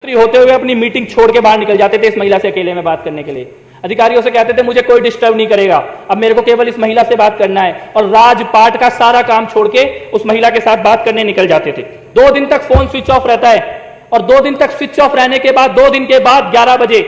होते हुए अपनी मीटिंग छोड़ के बाहर निकल जाते थे इस महिला से अकेले में बात करने के लिए। अधिकारियों से कहते थे मुझे कोई डिस्टर्ब नहीं करेगा, अब मेरे को केवल इस महिला से बात करना है, और राजपाट का सारा काम छोड़ के उस महिला के साथ बात करने निकल जाते थे। 2 दिन तक फोन स्विच ऑफ रहता है, और 2 दिन तक स्विच ऑफ रहने के बाद 2 दिन के बाद 11 बजे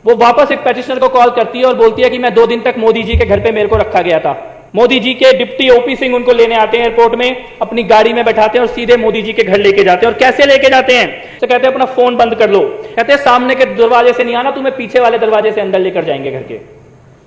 वो वापस एक पेटिशनर को कॉल करती है और बोलती है कि मैं 2 दिन तक मोदी जी के घर पे मेरे को रखा गया था। मोदी जी के डिप्टी ओपी सिंह उनको लेने आते हैं एयरपोर्ट में, अपनी गाड़ी में बैठाते हैं और सीधे मोदी जी के घर लेके जाते हैं। और कैसे लेके जाते हैं? तो कहते हैं अपना फोन बंद कर लो, कहते हैं सामने के दरवाजे से नहीं आना, तुम्हें पीछे वाले दरवाजे से अंदर लेकर जाएंगे घर के।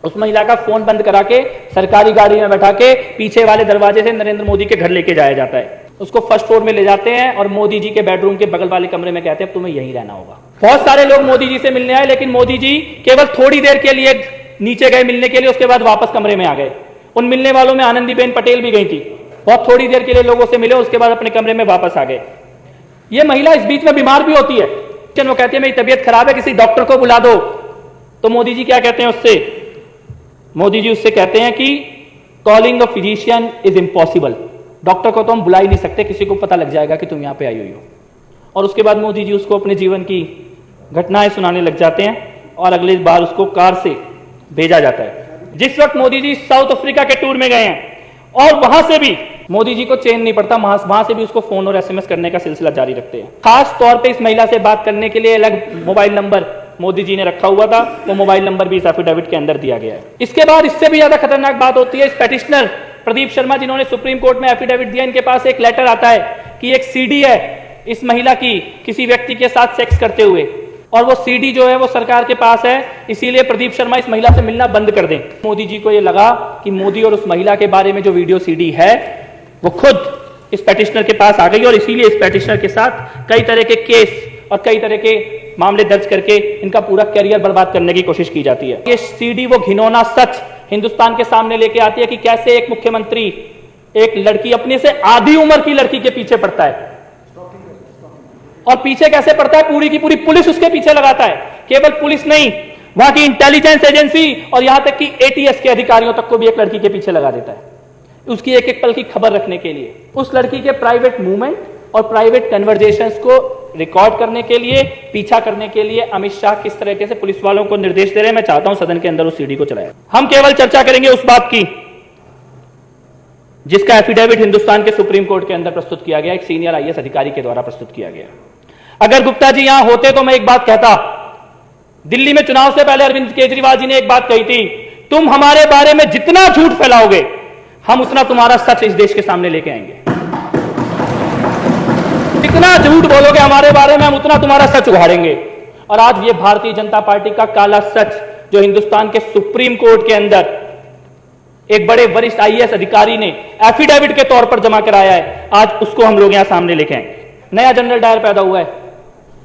उस महिला का फोन बंद करा के सरकारी गाड़ी में बैठा के पीछे वाले दरवाजे से नरेंद्र मोदी के घर लेके जाया जाता है। उसको फर्स्ट फ्लोर में ले जाते हैं और मोदी जी के बेडरूम के बगल वाले कमरे में कहते हैं तुम्हें यहीं रहना होगा। बहुत सारे लोग मोदी जी से मिलने आए, लेकिन मोदी जी केवल थोड़ी देर के लिए नीचे गए मिलने के लिए, उसके बाद वापस कमरे में आ गए। उन मिलने वालों में आनंदीबेन पटेल भी गई थी, बहुत थोड़ी देर के लिए लोगों से मिले, उसके बाद अपने कमरे में वापस आ गए। ये महिला इस बीच में बीमार भी होती है, वो कहती है मेरी तबीयत खराब है, किसी डॉक्टर को बुला दो। तो मोदी जी क्या कहते हैं उससे? मोदी जी उससे कहते हैं कि calling a physician is impossible, doctor को तो हम बुला ही नहीं सकते, किसी को पता लग जाएगा कि तुम यहां पे आई हुई हो। और उसके बाद मोदी जी उसको अपने जीवन की घटनाएं सुनाने लग जाते हैं और अगली बार उसको कार से भेजा जाता है। जिस वक्त मोदी जी साउथ अफ्रीका के टूर में गए हैं और वहां से भी मोदी जी को चैन नहीं पड़ता, वहां से भी उसको फोन और एसएमएस करने का सिलसिला जारी रखते हैं। खास तौर पे इस महिला से बात करने के लिए अलग मोबाइल नंबर मोदी जी ने रखा हुआ था, वो मोबाइल नंबर भी इस एफिडेविट के अंदर दिया गया है। इसके बाद इससे भी ज्यादा खतरनाक बात होती है, इस पेटिशनर प्रदीप शर्मा जिन्होंने सुप्रीम कोर्ट में एफिडेविट दिया, इनके पास एक लेटर आता है कि एक सीडी है इस महिला की किसी व्यक्ति के साथ सेक्स करते हुए, और वो सीडी जो है वो सरकार के पास है, इसीलिए प्रदीप शर्मा इस महिला से मिलना बंद कर दें। मोदी जी को ये लगा कि मोदी और उस महिला के बारे में जो वीडियो सीडी है वो खुद इस पेटिशनर के पास आ गई, और इसीलिए इस पेटिशनर के साथ कई तरह के केस और कई तरह के मामले दर्ज करके इनका पूरा कैरियर बर्बाद करने की कोशिश की जाती है। ये सीडी वो घिनौना सच हिंदुस्तान के सामने लेके आती है कि कैसे एक मुख्यमंत्री एक लड़की, अपने से आधी उम्र की लड़की के पीछे पड़ता है, और पीछे कैसे पड़ता है, पूरी की पूरी पुलिस उसके पीछे लगाता है। केवल पुलिस नहीं, वहां की इंटेलिजेंस एजेंसी और यहां तक कि एटीएस के अधिकारियों तक को भी एक लड़की के पीछे लगा देता है, उसकी एक एक पल की खबर रखने के लिए। उस लड़की के प्राइवेट मूवमेंट और प्राइवेट कन्वर्जेशंस को रिकॉर्ड करने के लिए, पीछा करने के लिए अमित शाह किस तरीके से पुलिस वालों को निर्देश दे रहे हैं, मैं चाहता हूं सदन के अंदर उस सीडी को चलाया। हम केवल चर्चा करेंगे उस बात की जिसका एफिडेविट हिंदुस्तान के सुप्रीम कोर्ट के अंदर प्रस्तुत किया गया, एक सीनियर आईएएस अधिकारी के द्वारा प्रस्तुत किया गया। अगर गुप्ता जी यहां होते तो मैं एक बात कहता, दिल्ली में चुनाव से पहले अरविंद केजरीवाल जी ने एक बात कही थी, तुम हमारे बारे में जितना झूठ फैलाओगे हम उतना तुम्हारा सच इस देश के सामने लेके आएंगे। जितना झूठ बोलोगे हमारे बारे में हम उतना तुम्हारा सच उघाड़ेंगे। और आज ये भारतीय जनता पार्टी का काला सच जो हिंदुस्तान के सुप्रीम कोर्ट के अंदर एक बड़े वरिष्ठ आईएएस अधिकारी ने एफिडेविट के तौर पर जमा कराया है, आज उसको हम लोग यहां सामने लेके आएंगे। नया जनरल डायर पैदा हुआ है,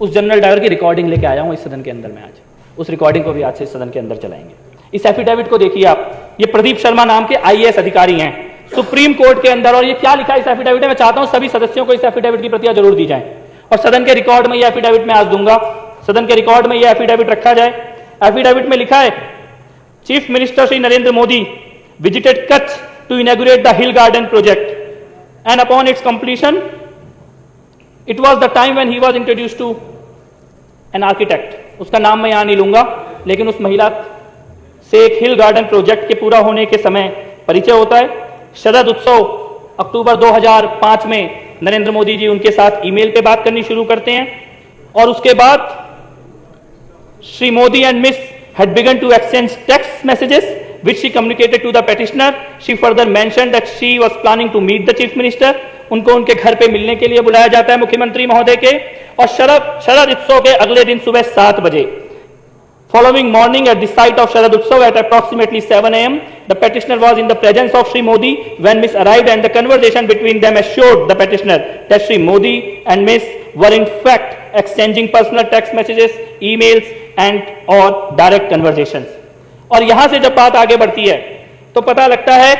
उस जनरल डायर की रिकॉर्डिंग लेके आया हूं इस सदन के अंदर में आज, उस रिकॉर्डिंग को भी आज से इस सदन के अंदर चलाएंगे। इस एफिडेविट को देखिए आप, ये प्रदीप शर्मा नाम के आईएएस अधिकारी हैं सुप्रीम कोर्ट के अंदर, और ये क्या लिखा है इस एफिडेविट में, मैं चाहता हूं सभी सदस्यों को इस एफिडेविट की प्रतियां जरूर दी जाए, और सदन के रिकॉर्ड में यह एफिडेविट मैं आज दूंगा, सदन के रिकॉर्ड में यह एफिडेविट रखा जाए। एफिडेविट में लिखा है, chief minister Shri Narendra Modi visited Kutch to inaugurate the hill garden project and upon its completion It was the time when he was introduced to an architect. उसका नाम मैं यहां नहीं लूंगा, लेकिन उस महिला से एक हिल गार्डन प्रोजेक्ट के पूरा होने के समय परिचय होता है। शरद उत्सव अक्टूबर 2005 में नरेंद्र मोदी जी उनके साथ ईमेल पे बात करनी शुरू करते हैं, और उसके बाद Shri Modi and miss had begun to exchange text messages which she communicated to the petitioner. She further mentioned that she was planning to meet the chief minister. उनको उनके घर पे मिलने के लिए बुलाया जाता है मुख्यमंत्री महोदय के, और शरद उत्सव के अगले दिन सुबह 7 बजे, following morning at the site of Sharad Utsav at approximately 7 a.m. the petitioner was in the presence of Shri Modi when Miss arrived, and the conversation between them assured the petitioner that Shri Modi and Miss were in fact exchanging personal text messages, emails and or direct conversations. और यहां से जब बात आगे बढ़ती है तो पता लगता है,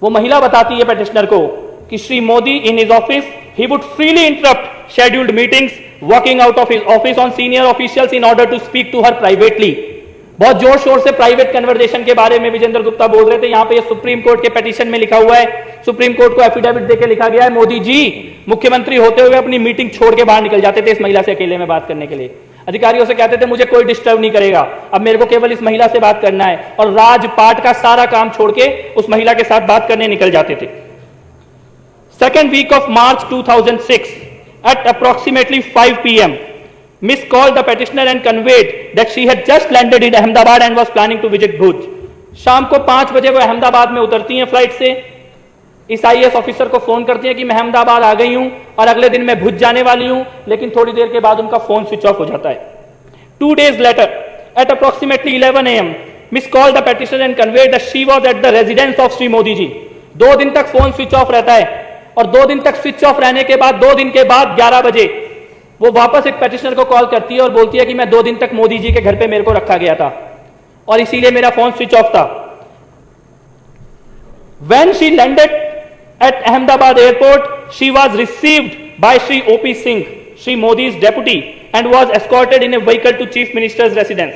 वो महिला बताती है पेटिशनर को कि Shri Modi in his office he would freely interrupt scheduled meetings, walking out of his office on senior officials in order to speak to her privately. बहुत जोर शोर से प्राइवेट कन्वर्सेशन के बारे में विजेंद्र गुप्ता बोल रहे थे। यहां पे सुप्रीम कोर्ट के पिटीशन में लिखा हुआ है, सुप्रीम कोर्ट को एफिडेविट देके लिखा गया है, मोदी जी मुख्यमंत्री होते हुए अपनी मीटिंग छोड़ के बाहर निकल जाते थे इस महिला से अकेले में बात करने के लिए। अधिकारियों से कहते थे मुझे कोई डिस्टर्ब नहीं करेगा, अब मेरे को केवल इस महिला से बात करना है, और राजपाट का सारा काम छोड़ के उस महिला के साथ बात करने निकल जाते थे। Second week of March 2006 at approximately 5 p.m. Miss called the petitioner and conveyed that she had just landed in Ahmedabad and was planning to visit Bhuj. शाम को 5 बजे वो अहमदाबाद में उतरती हैं फ्लाइट से, इस आईएएस ऑफिसर को फोन करती हैं कि मैं अहमदाबाद आ गई हूं और अगले दिन मैं भुज जाने वाली हूं, लेकिन थोड़ी देर के बाद उनका फोन स्विच ऑफ हो जाता है। 2 days later at approximately 11 a.m. Miss called the petitioner and conveyed that she was at the residence of Sri Modi ji. 2 दिन तक फोन स्विच ऑफ रहता है, और 2 दिन तक स्विच ऑफ रहने के बाद 2 दिन के बाद 11 बजे वो वापस एक पेटिशनर को कॉल करती है और बोलती है कि मैं 2 दिन तक मोदी जी के घर पे मेरे को रखा गया था और इसीलिए मेरा फोन स्विच ऑफ था। When she landed at Ahmedabad airport, she was received by Shri O.P. Singh, Shri Modi's deputy, and was escorted in a vehicle to Chief Minister's residence.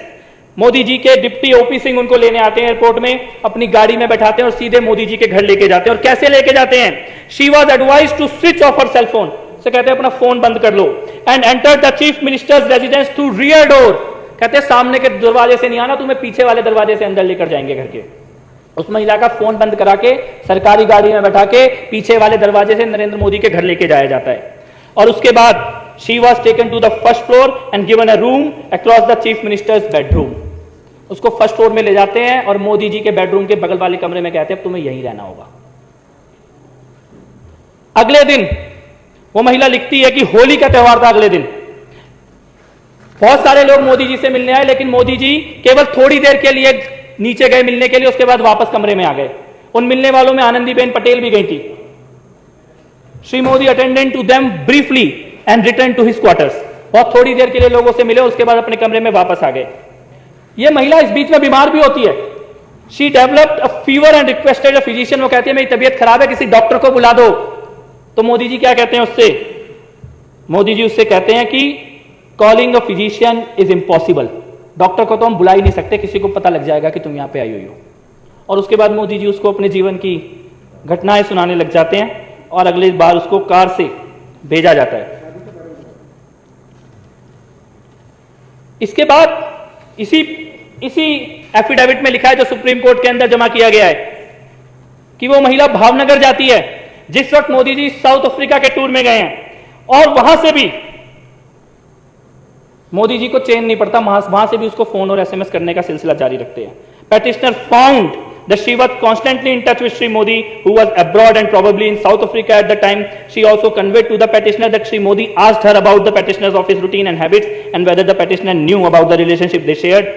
Modi ji के डिप्टी ओपी सिंह उनको लेने आते हैं airport में, अपनी गाड़ी में बैठाते हैं और सीधे मोदी जी के घर लेके जाते हैं। और कैसे लेके जाते हैं? She was advise to switch off her cell phone, से कहते हैं अपना फोन बंद कर लो, and enter the chief minister's residence through rear door, कहते हैं सामने के दरवाजे से नहीं आना, तुम्हें पीछे वाले दरवाजे से अंदर लेकर जाएंगे घर के। उस महिला का फोन बंद करा के सरकारी गाड़ी में बैठा के पीछे वाले दरवाजे से नरेंद्र मोदी के घर लेके जाया जाता है। और उसके बाद she was taken to the first floor and given a room across the chief minister's bedroom. उसको फर्स्ट फ्लोर में ले जाते हैं और मोदी जी के बेडरूम के बगल वाले कमरे में कहते हैं तुम्हें यहीं रहना होगा। अगले दिन वो महिला लिखती है कि होली का त्योहार था, अगले दिन बहुत सारे लोग मोदी जी से मिलने आए, लेकिन मोदी जी केवल थोड़ी देर के लिए नीचे गए मिलने के लिए, उसके बाद वापस कमरे में आ गए। उन मिलने वालों में आनंदीबेन पटेल भी गई थी। Shri Modi attended to them briefly and return to his quarters. बहुत थोड़ी देर के लिए लोगों से मिले, उसके बाद अपने कमरे में वापस आ गए। यह महिला इस बीच में बीमार भी होती है। She developed a fever and requested a physician. वो कहती है मेरी तबीयत खराब है, किसी डॉक्टर को बुला दो। तो मोदी जी क्या कहते हैं उससे? मोदी जी उससे कहते हैं कि calling a physician is impossible. Doctor को तो हम बुला ही नहीं सकते, किसी को पता लग जाएगा कि तुम यहां पे आई हुई हो। और उसके बाद मोदी जी उसको अपने जीवन की घटनाएं सुनाने लग जाते हैं और अगली बार उसको कार से भेजा जाता है। इसके बाद इसी एफिडेविट में लिखा है जो सुप्रीम कोर्ट के अंदर जमा किया गया है कि वो महिला भावनगर जाती है जिस वक्त मोदी जी साउथ अफ्रीका के टूर में गए हैं, और वहां से भी मोदी जी को चैन नहीं पड़ता, वहां से भी उसको फोन और एसएमएस करने का सिलसिला जारी रखते हैं। Petitioner found that she was constantly in touch with Shri Modi, who was abroad and probably in South Africa at the time. She also conveyed to the petitioner that Shri Modi asked her about the petitioner's office routine and habits and whether the petitioner knew about the relationship they shared.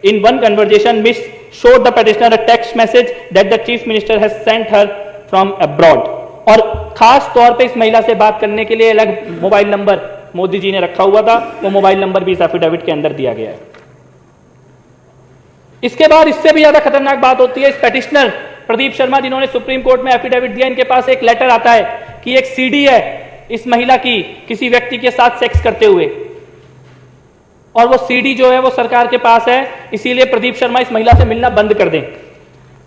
In one conversation, Miss showed the petitioner a text message that the chief minister has sent her from abroad. और खास तौर पे इस महिला से बात करने के लिए अलग मोबाइल नंबर मोदी जी ने रखा हुआ था, वो मोबाइल नंबर भी इस एफिडेविट के अंदर दिया गया है। इसके बाद इससे भी ज्यादा खतरनाक बात होती है। इस पेटिशनर प्रदीप शर्मा जिन्होंने सुप्रीम कोर्ट में एफिडेविट दिया, इनके पास एक लेटर आता है कि एक सीडी है इस महिला की किसी व्यक्ति के साथ सेक्स करते हुए, और वो सीडी जो है वो सरकार के पास है, इसीलिए प्रदीप शर्मा इस महिला से मिलना बंद कर दें।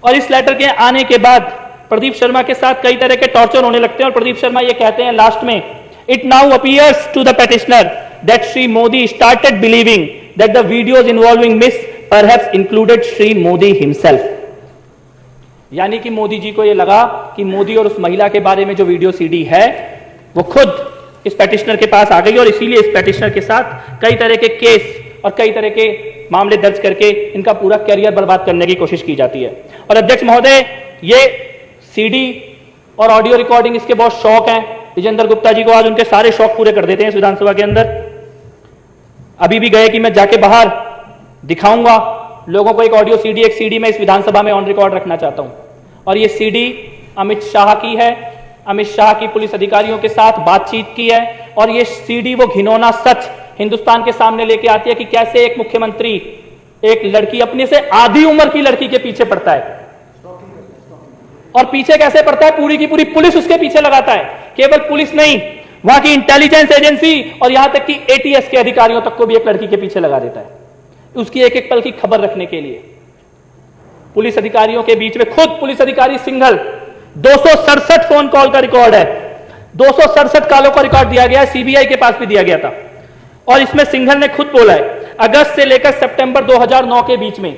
और इस लेटर के आने के बाद प्रदीप शर्मा के साथ कई तरह के टॉर्चर होने लगते हैं और प्रदीप शर्मा ये कहते हैं लास्ट में, it now appears to the petitioner that Shri Modi started believing that the videos involving miss perhaps included Shri Modi himself. यानी कि मोदी जी को यह लगा कि मोदी और उस महिला के बारे में जो वीडियो सीडी है वो खुद इस पेटिशनर के पास आ गई, और इसीलिए इस पेटिशनर के साथ कई तरह के केस और कई तरह के मामले दर्ज करके इनका पूरा कैरियर बर्बाद करने की कोशिश की जाती है। और अध्यक्ष महोदय, ये सीडी और ऑडियो रिकॉर्डिंग इसके बहुत शौक हैं। विजेंद्र गुप्ता जी को आज उनके सारे शौक पूरे कर देते हैं इस विधानसभा के अंदर। अभी भी गए कि मैं जाके बाहर दिखाऊंगा लोगों को एक ऑडियो सीडी, एक सीडी में इस विधानसभा में ऑन रिकॉर्ड रखना चाहता हूं। और ये सीडी अमित शाह की है, अमित शाह की पुलिस अधिकारियों के साथ बातचीत की है, और ये सीडी वो घिनौना सच हिंदुस्तान के सामने लेके आती है कि कैसे एक मुख्यमंत्री एक लड़की, अपने से आधी उम्र की लड़की के पीछे पड़ता है, और पीछे कैसे पड़ता है, पूरी की पूरी पुलिस उसके पीछे लगाता है। केवल पुलिस नहीं, वहां की इंटेलिजेंस एजेंसी और यहां तक कि एटीएस के अधिकारियों तक को भी एक लड़की के पीछे लगा देता है उसकी एक एक पल की खबर रखने के लिए। पुलिस अधिकारियों के बीच में खुद पुलिस अधिकारी सिंघल 267 फोन कॉल का रिकॉर्ड है, 267 कॉलों का रिकॉर्ड दिया गया है, सीबीआई के पास भी दिया गया था। और इसमें सिंघल ने खुद बोला है, अगस्त से लेकर सितंबर 2009 के बीच में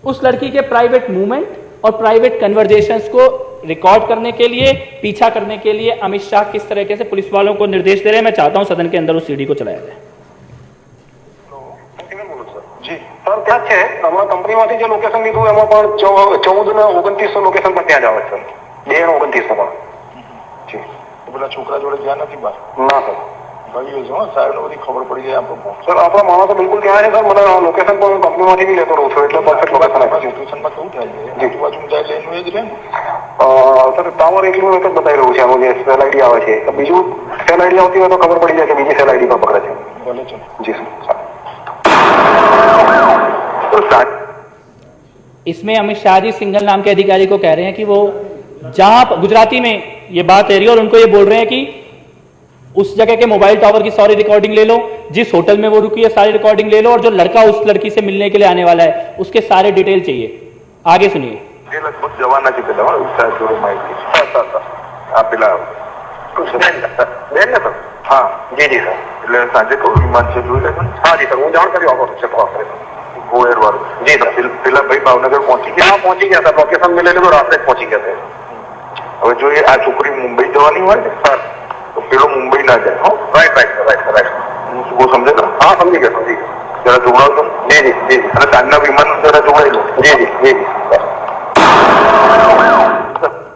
उस लड़की के प्राइवेट मूवमेंट और प्राइवेट कन्वर्जेशंस को रिकॉर्ड करने के लिए, पीछा करने के लिए अमित शाह किस तरीके से पुलिस वालों को निर्देश दे रहे हैं। मैं चाहता हूं सदन के अंदर उस सीडी को चलाया जाए। જી સર ત્યાં છે હમણાં કંપનીમાંથી જે લોકેશન લીધું એમાં પણ 14 ને 2900 લોકેશન પર ત્યાં જ આવે સર 2 ને 2900 માં જી પેલા છોકરા જોડે ગયા નથી બસ ના સર ભાઈ જો સાહેબ ને બધી ખબર પડી જાય આપણો સર આપણા માણસો બિલકુલ ત્યાં છે સર મને લોકેશન પણ કંપનીમાંથી બી લેતો રહું છું એટલે પરફેક્ટ લોકેશન આપે લોકેશનમાં કેવું થાય છે જી બાજુ જાય એટલે એનું એ જ રહે સર ટાવર એકલું એક જ બતાવી રહ્યું છે આનું જે સેલ આઈડી આવે છે બીજું સેલ આઈડી આવતી હોય તો ખબર પડી જાય કે બીજી સેલ આઈડી પર પકડે છે ભલે છે જી સર। इसमें अमित शाह जी सिंघल नाम के अधिकारी को कह रहे हैं कि वो जहां गुजराती में ये बात है रही और उनको ये बोल रहे हैं कि उस जगह के मोबाइल टावर की सारी रिकॉर्डिंग ले लो, जिस होटल में वो रुकी है सारी रिकॉर्डिंग ले लो, और जो लड़का उस लड़की से मिलने के लिए आने वाला है उसके सारे डिटेल चाहिए। आगे सुनिए। लगभग जवाना की हाँ जी जी सर એટલે સાંજે કહું વિમાન છે જોઈ લેજો हाँ जी सर હું જાણ કરી આપો છે ગોયર વાળું जी सर પેલા ભાઈ ભાવનગર પહોંચી ગયા हाँ पहुंची गया सर लोकेशन में ले लो रात पहुंची गया था। હવે જો આ છોકરી મુંબઈ જવાની હોય ને સર તો પેલો મુંબઈ ના જાય હો રાઈટ રાઈટ રાઈટ રાઈટ वो समझेगा हाँ समझी गया जरा जोड़ाओ तुम जी जी जी અને સાંજના વિમાન જરા જોડાઈ લો जी जी जी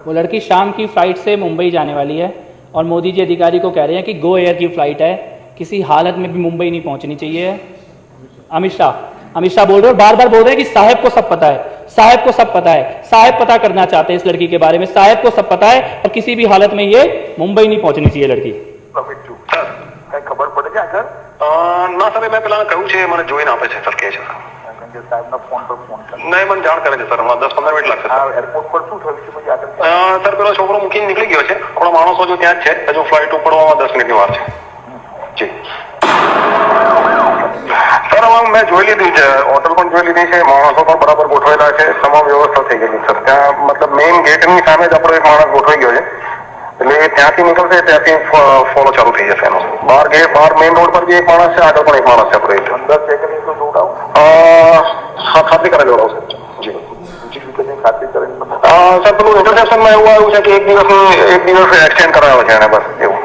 वो लड़की शाम की फ्लाइट से मुंबई जाने वाली है और मोदी जी अधिकारी को कह रहे हैं कि गो एयर की फ्लाइट है, किसी हालत में भी मुंबई नहीं पहुंचनी चाहिए। अमित शाह बोल रहे हैं, बार बार बोल रहे हैं कि साहब को सब पता है, साहब को सब पता है, साहब पता करना चाहते हैं इस लड़की के बारे में, साहब को सब पता है और किसी भी हालत में ये मुंबई नहीं पहुंचनी चाहिए लड़की। खबर पड़े क्या सर ना सर मैं પેલા કહું છે મને જોઈને આપે છે સર કે છે સર સાહેબના ફોન પર ફોન કરે નહીં મને જાણ કરે છે સર હમણાં 10-15 મિનિટ લાગશે સર એરપોર્ટ પર શું થયું છે પછી આગળ સર પેલો છોકરો મૂકીને નીકળી ગયો છે આપણો માણસો જો ત્યાં જ છે હજુ ફ્લાઇટ ઉપડવામાં 10 મિનિટની વાર છે જી સર હવે મેં જોઈ લીધી છે હોટલ પણ જોઈ લીધી છે માણસો પણ બરાબર ગોઠવેલા છે તમામ વ્યવસ્થા થઈ ગઈ સર ત્યાં મતલબ મેઇન ગેટની સામે જ આપણો એક માણસ ગોઠવાઈ ગયો છે એટલે ત્યાંથી નીકળશે ત્યાંથી ફોલો ચાલુ થઈ જશે એનો બહાર મેઇન રોડ પર બી એક માણસ છે આગળ પણ એક માણસ છે આપણે અંદર છે કે નહીં તો જોડાવું હા ખાતરી કરાવી જોડાવશે જી બીજી રીતે ખાતરી કરીને સર પેલું ઇન્ટરસેપ્શનમાં એવું આવ્યું છે કે એક દિવસ એક્સટેન્ડ કરાવ્યો છે એને બસ એવું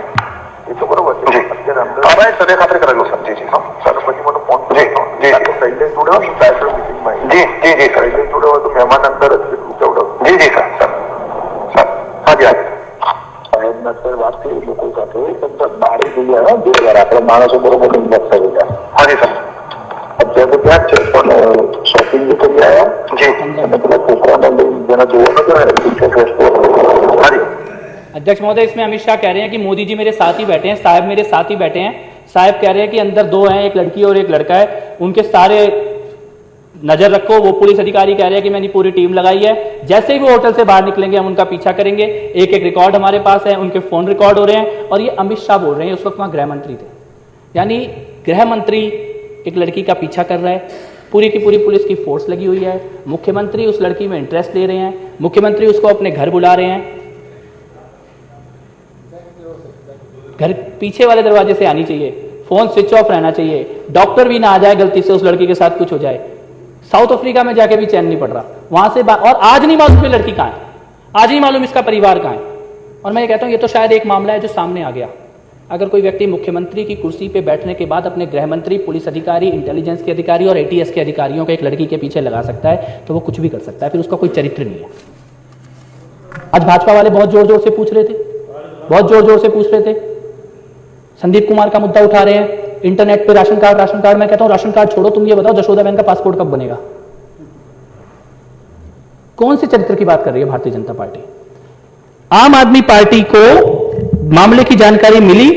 એ તો બરોબર છે જી હા રાઈટ સર એ ખાતરી કરેલું સર જી જી હા સર પછી મને ફોન જી જી પહેલે જોડાવો સ્પેશિયલ મિટિંગમાં જી જી જી સર પહેલે જોડાવો તો મહેમાન અંદર જ જોડાવો જી જી સર સર સર હા જી હા સર વાત કરી લોકો સાથે બારે જઈએ બે વાર આપણે માણસો બરોબર લક્ષ ગયા હા જી સર અત્યારે તો ત્યાં જ છે પણ શોપિંગ બી કરી આવ્યા જી અને પેલા છોકરાને જેના જોવા નથી अध्यक्ष महोदय, इसमें अमित शाह कह रहे हैं कि मोदी जी मेरे साथ ही बैठे हैं, साहब मेरे साथ ही बैठे हैं, साहब कह रहे हैं कि अंदर दो हैं, एक लड़की और एक लड़का है, उनके सारे नजर रखो। वो पुलिस अधिकारी कह रहे हैं कि मैंने पूरी टीम लगाई है, जैसे ही वो होटल से बाहर निकलेंगे हम उनका पीछा करेंगे। एक एक रिकॉर्ड हमारे पास है, उनके फोन रिकॉर्ड हो रहे हैं। और ये अमित शाह बोल रहे हैं, उस वक्त वहां गृह मंत्री थे, यानी गृह मंत्री एक लड़की का पीछा कर रहा है, पूरी की पूरी पुलिस की फोर्स लगी हुई है, मुख्यमंत्री उस लड़की में इंटरेस्ट ले रहे हैं, मुख्यमंत्री उसको अपने घर बुला रहे हैं, घर पीछे वाले दरवाजे से आनी चाहिए, फोन स्विच ऑफ रहना चाहिए, डॉक्टर भी ना आ जाए गलती से उस लड़की के साथ कुछ हो जाए। साउथ अफ्रीका में जाके भी चैन नहीं पड़ रहा वहां से और आज नहीं मालूम ये लड़की कहां है, आज नहीं मालूम इसका परिवार कहां है। और मैं ये कहता हूं ये तो शायद एक मामला है जो सामने आ गया। अगर कोई व्यक्ति मुख्यमंत्री की कुर्सी पे बैठने के बाद अपने गृह मंत्री, पुलिस अधिकारी, इंटेलिजेंस के अधिकारी और एटीएस के अधिकारियों को एक लड़की के पीछे लगा सकता है तो वो कुछ भी कर सकता है, फिर उसका कोई चरित्र नहीं है। आज भाजपा वाले बहुत जोर जोर से पूछ रहे थे, बहुत जोर जोर से पूछ रहे थे, संदीप कुमार का मुद्दा उठा रहे हैं, इंटरनेट पे राशन कार्ड। मैं कहता हूं राशन कार्ड छोड़ो, तुम ये बताओ जशोदा बहन का पासपोर्ट कब बनेगा? कौन से चरित्र की बात कर रही है भारतीय जनता पार्टी? आम आदमी पार्टी को मामले की जानकारी मिली